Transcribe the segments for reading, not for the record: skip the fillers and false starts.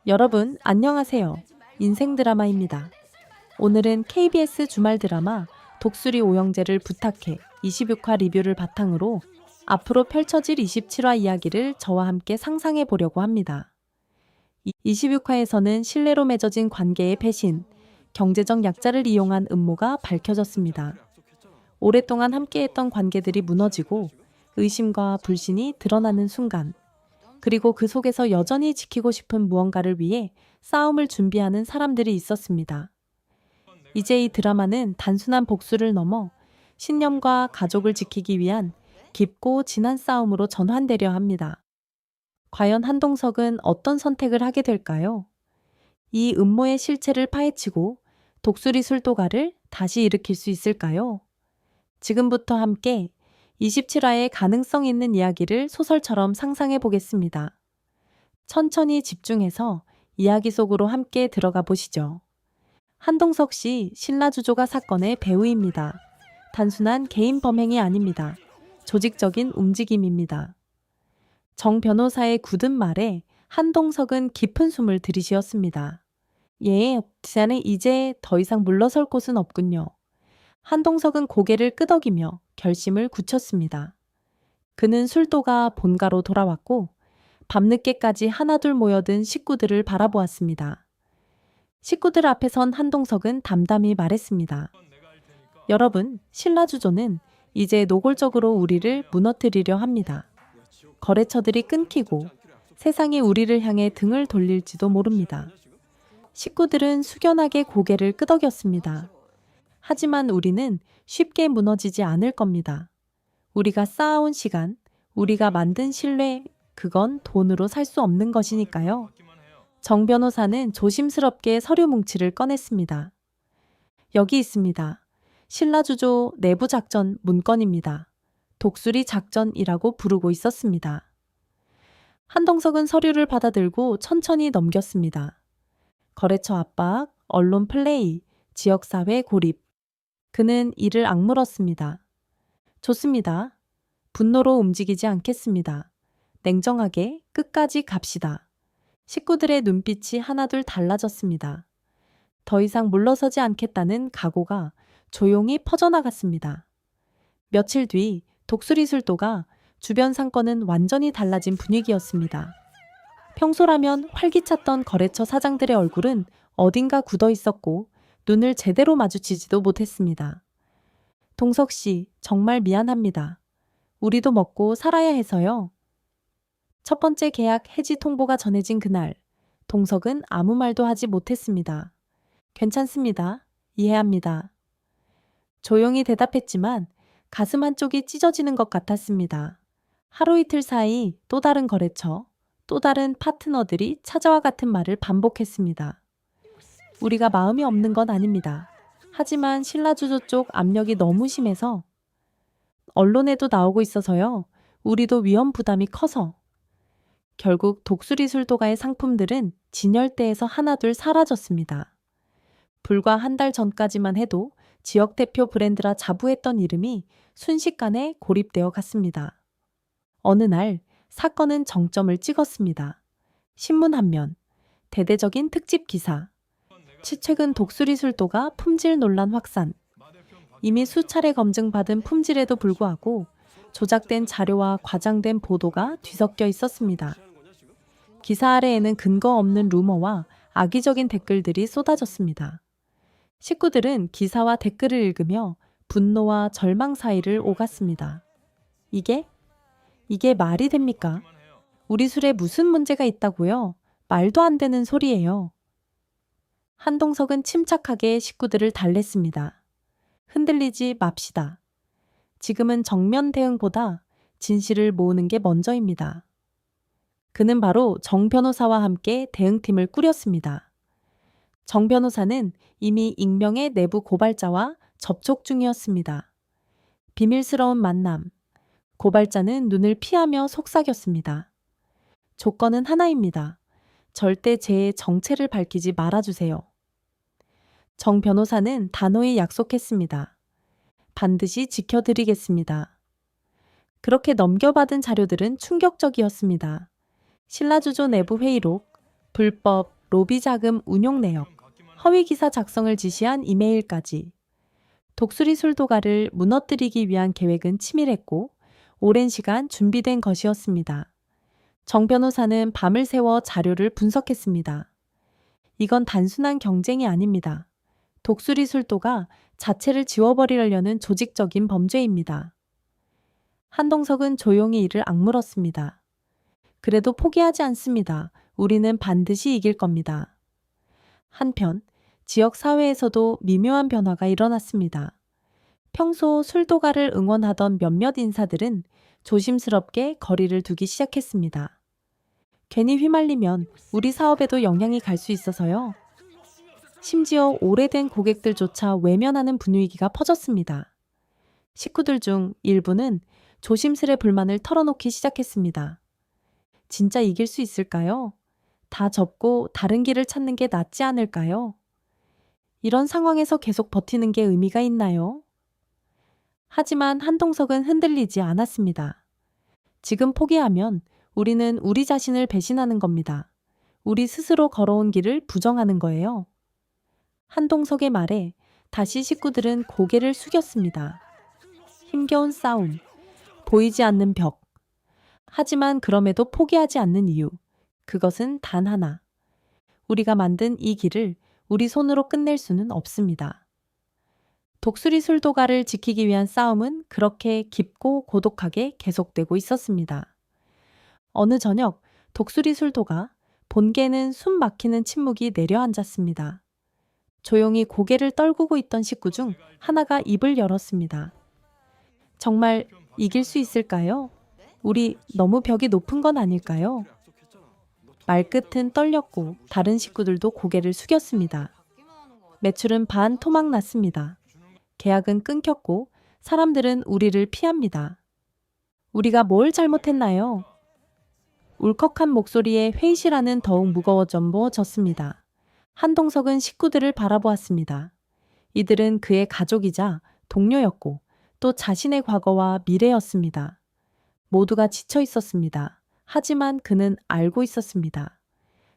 여러분, 안녕하세요. 인생 드라마입니다. 오늘은 KBS 주말 드라마 독수리 오영재를 부탁해 26화 리뷰를 바탕으로 앞으로 펼쳐질 27화 이야기를 저와 함께 상상해 보려고 합니다. 26화에서는 신뢰로 맺어진 관계의 배신, 경제적 약자를 이용한 음모가 밝혀졌습니다. 오랫동안 함께했던 관계들이 무너지고 의심과 불신이 드러나는 순간, 그리고 그 속에서 여전히 지키고 싶은 무언가를 위해 싸움을 준비하는 사람들이 있었습니다. 이제 이 드라마는 단순한 복수를 넘어 신념과 가족을 지키기 위한 깊고 진한 싸움으로 전환되려 합니다. 과연 한동석은 어떤 선택을 하게 될까요? 이 음모의 실체를 파헤치고 독수리 술도가를 다시 일으킬 수 있을까요? 지금부터 함께 27화의 가능성 있는 이야기를 소설처럼 상상해 보겠습니다. 천천히 집중해서 이야기 속으로 함께 들어가 보시죠. 한동석 씨 신라주조가 사건의 배우입니다. 단순한 개인 범행이 아닙니다. 조직적인 움직임입니다. 정 변호사의 굳은 말에 한동석은 깊은 숨을 들이쉬었습니다. 예, 자는 이제 더 이상 물러설 곳은 없군요. 한동석은 고개를 끄덕이며 결심을 굳혔습니다. 그는 술도가 본가로 돌아왔고 밤늦게까지 하나둘 모여든 식구들을 바라보았습니다. 식구들 앞에 선 한동석은 담담히 말했습니다. 여러분, 신라주조는 이제 노골적으로 우리를 무너뜨리려 합니다. 거래처들이 끊기고 세상이 우리를 향해 등을 돌릴지도 모릅니다. 식구들은 숙연하게 고개를 끄덕였습니다. 하지만 우리는 쉽게 무너지지 않을 겁니다. 우리가 쌓아온 시간, 우리가 만든 신뢰, 그건 돈으로 살 수 없는 것이니까요. 정 변호사는 조심스럽게 서류 뭉치를 꺼냈습니다. 여기 있습니다. 신라주조 내부작전 문건입니다. 독수리 작전이라고 부르고 있었습니다. 한동석은 서류를 받아들고 천천히 넘겼습니다. 거래처 압박, 언론 플레이, 지역사회 고립. 그는 이를 악물었습니다. 좋습니다. 분노로 움직이지 않겠습니다. 냉정하게 끝까지 갑시다. 식구들의 눈빛이 하나둘 달라졌습니다. 더 이상 물러서지 않겠다는 각오가 조용히 퍼져나갔습니다. 며칠 뒤 독수리 술도가 주변 상권은 완전히 달라진 분위기였습니다. 평소라면 활기찼던 거래처 사장들의 얼굴은 어딘가 굳어 있었고 눈을 제대로 마주치지도 못했습니다. 동석 씨, 정말 미안합니다. 우리도 먹고 살아야 해서요. 첫 번째 계약 해지 통보가 전해진 그날, 동석은 아무 말도 하지 못했습니다. 괜찮습니다. 이해합니다. 조용히 대답했지만 가슴 한쪽이 찢어지는 것 같았습니다. 하루 이틀 사이 또 다른 거래처, 또 다른 파트너들이 차저와 같은 말을 반복했습니다. 우리가 마음이 없는 건 아닙니다. 하지만 신라주조 쪽 압력이 너무 심해서 언론에도 나오고 있어서요. 우리도 위험 부담이 커서. 결국 독수리 술도가의 상품들은 진열대에서 하나둘 사라졌습니다. 불과 한 달 전까지만 해도 지역 대표 브랜드라 자부했던 이름이 순식간에 고립되어 갔습니다. 어느 날 사건은 정점을 찍었습니다. 신문 한 면, 대대적인 특집 기사. 최근 독수리 술도가 품질 논란 확산. 이미 수차례 검증받은 품질에도 불구하고 조작된 자료와 과장된 보도가 뒤섞여 있었습니다. 기사 아래에는 근거 없는 루머와 악의적인 댓글들이 쏟아졌습니다. 식구들은 기사와 댓글을 읽으며 분노와 절망 사이를 오갔습니다. 이게 말이 됩니까? 우리 술에 무슨 문제가 있다고요? 말도 안 되는 소리예요. 한동석은 침착하게 식구들을 달랬습니다. 흔들리지 맙시다. 지금은 정면 대응보다 진실을 모으는 게 먼저입니다. 그는 바로 정 변호사와 함께 대응팀을 꾸렸습니다. 정 변호사는 이미 익명의 내부 고발자와 접촉 중이었습니다. 비밀스러운 만남. 고발자는 눈을 피하며 속삭였습니다. 조건은 하나입니다. 절대 제 정체를 밝히지 말아주세요. 정 변호사는 단호히 약속했습니다. 반드시 지켜드리겠습니다. 그렇게 넘겨받은 자료들은 충격적이었습니다. 신라주조 내부 회의록, 불법 로비 자금 운용 내역, 허위 기사 작성을 지시한 이메일까지. 독수리 술도가를 무너뜨리기 위한 계획은 치밀했고 오랜 시간 준비된 것이었습니다. 정 변호사는 밤을 새워 자료를 분석했습니다. 이건 단순한 경쟁이 아닙니다. 독수리 술도가 자체를 지워버리려는 조직적인 범죄입니다. 한동석은 조용히 이를 악물었습니다. 그래도 포기하지 않습니다. 우리는 반드시 이길 겁니다. 한편 지역 사회에서도 미묘한 변화가 일어났습니다. 평소 술도가를 응원하던 몇몇 인사들은 조심스럽게 거리를 두기 시작했습니다. 괜히 휘말리면 우리 사업에도 영향이 갈 수 있어서요. 심지어 오래된 고객들조차 외면하는 분위기가 퍼졌습니다. 식구들 중 일부는 조심스레 불만을 털어놓기 시작했습니다. 진짜 이길 수 있을까요? 다 접고 다른 길을 찾는 게 낫지 않을까요? 이런 상황에서 계속 버티는 게 의미가 있나요? 하지만 한동석은 흔들리지 않았습니다. 지금 포기하면 우리는 우리 자신을 배신하는 겁니다. 우리 스스로 걸어온 길을 부정하는 거예요. 한동석의 말에 다시 식구들은 고개를 숙였습니다. 힘겨운 싸움, 보이지 않는 벽. 하지만 그럼에도 포기하지 않는 이유. 그것은 단 하나. 우리가 만든 이 길을 우리 손으로 끝낼 수는 없습니다. 독수리 술도가를 지키기 위한 싸움은 그렇게 깊고 고독하게 계속되고 있었습니다. 어느 저녁 독수리 술도가 본계는 숨 막히는 침묵이 내려앉았습니다. 조용히 고개를 떨구고 있던 식구 중 하나가 입을 열었습니다. 정말 이길 수 있을까요? 우리 너무 벽이 높은 건 아닐까요? 말끝은 떨렸고 다른 식구들도 고개를 숙였습니다. 매출은 반 토막 났습니다. 계약은 끊겼고 사람들은 우리를 피합니다. 우리가 뭘 잘못했나요? 울컥한 목소리에 회의실안은 더욱 무거워졌습니다. 한동석은 식구들을 바라보았습니다. 이들은 그의 가족이자 동료였고 또 자신의 과거와 미래였습니다. 모두가 지쳐 있었습니다. 하지만 그는 알고 있었습니다.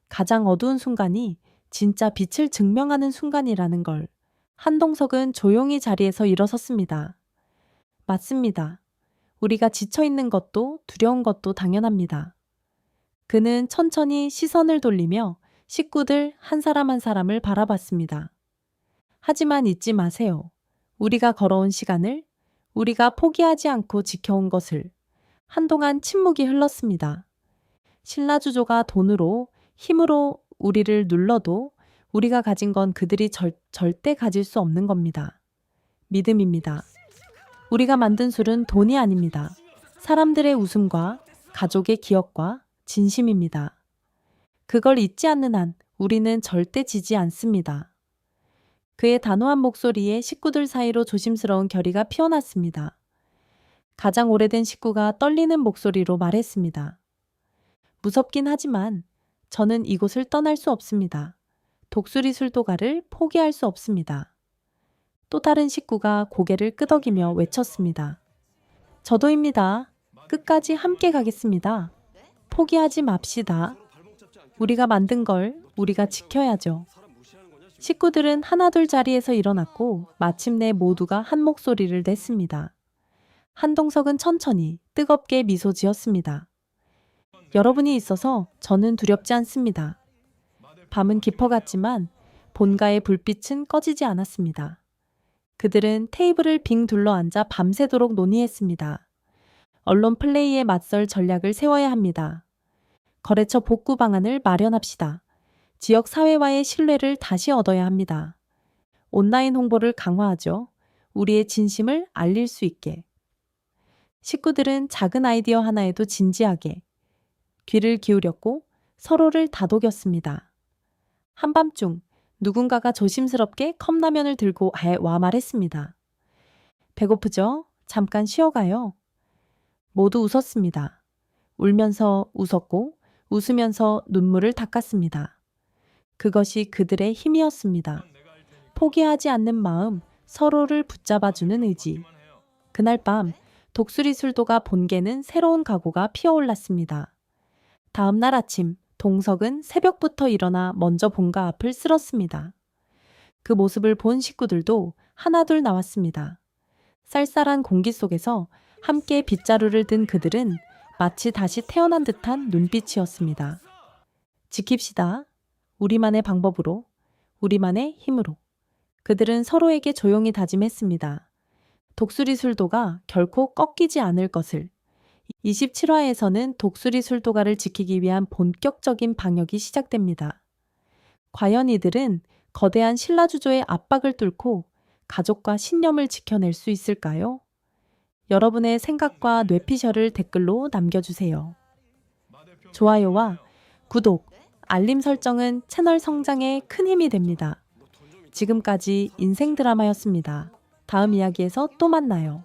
가장 어두운 순간이 진짜 빛을 증명하는 순간이라는 걸. 한동석은 조용히 자리에서 일어섰습니다. 맞습니다. 우리가 지쳐 있는 것도 두려운 것도 당연합니다. 그는 천천히 시선을 돌리며 식구들 한 사람 한 사람을 바라봤습니다. 하지만 잊지 마세요. 우리가 걸어온 시간을, 우리가 포기하지 않고 지켜온 것을. 한동안 침묵이 흘렀습니다. 신라주조가 돈으로, 힘으로 우리를 눌러도 우리가 가진 건 그들이 절대 가질 수 없는 겁니다. 믿음입니다. 우리가 만든 술은 돈이 아닙니다. 사람들의 웃음과 가족의 기억과 진심입니다. 그걸 잊지 않는 한 우리는 절대 지지 않습니다. 그의 단호한 목소리에 식구들 사이로 조심스러운 결의가 피어났습니다. 가장 오래된 식구가 떨리는 목소리로 말했습니다. 무섭긴 하지만 저는 이곳을 떠날 수 없습니다. 독수리 술도가를 포기할 수 없습니다. 또 다른 식구가 고개를 끄덕이며 외쳤습니다. 저도입니다. 끝까지 함께 가겠습니다. 포기하지 맙시다. 우리가 만든 걸 우리가 지켜야죠. 식구들은 하나둘 자리에서 일어났고 마침내 모두가 한 목소리를 냈습니다. 한동석은 천천히 뜨겁게 미소 지었습니다. 여러분이 있어서 저는 두렵지 않습니다. 밤은 깊어갔지만 본가의 불빛은 꺼지지 않았습니다. 그들은 테이블을 빙 둘러앉아 밤새도록 논의했습니다. 언론 플레이에 맞설 전략을 세워야 합니다. 거래처 복구 방안을 마련합시다. 지역 사회와의 신뢰를 다시 얻어야 합니다. 온라인 홍보를 강화하죠. 우리의 진심을 알릴 수 있게. 식구들은 작은 아이디어 하나에도 진지하게 귀를 기울였고 서로를 다독였습니다. 한밤중 누군가가 조심스럽게 컵라면을 들고 와 말했습니다. 배고프죠? 잠깐 쉬어가요. 모두 웃었습니다. 울면서 웃었고 웃으면서 눈물을 닦았습니다. 그것이 그들의 힘이었습니다. 포기하지 않는 마음, 서로를 붙잡아주는 의지. 그날 밤 독수리 술도가 본계는 새로운 각오가 피어올랐습니다. 다음 날 아침 동석은 새벽부터 일어나 먼저 본가 앞을 쓸었습니다. 그 모습을 본 식구들도 하나둘 나왔습니다. 쌀쌀한 공기 속에서 함께 빗자루를 든 그들은 마치 다시 태어난 듯한 눈빛이었습니다. 지킵시다. 우리만의 방법으로, 우리만의 힘으로. 그들은 서로에게 조용히 다짐했습니다. 독수리 술도가 결코 꺾이지 않을 것을. 27화에서는 독수리 술도가를 지키기 위한 본격적인 방역이 시작됩니다. 과연 이들은 거대한 신라주조의 압박을 뚫고 가족과 신념을 지켜낼 수 있을까요? 여러분의 생각과 뇌피셜을 댓글로 남겨주세요. 좋아요와 구독, 알림 설정은 채널 성장에 큰 힘이 됩니다. 지금까지 인생 드라마였습니다. 다음 이야기에서 또 만나요.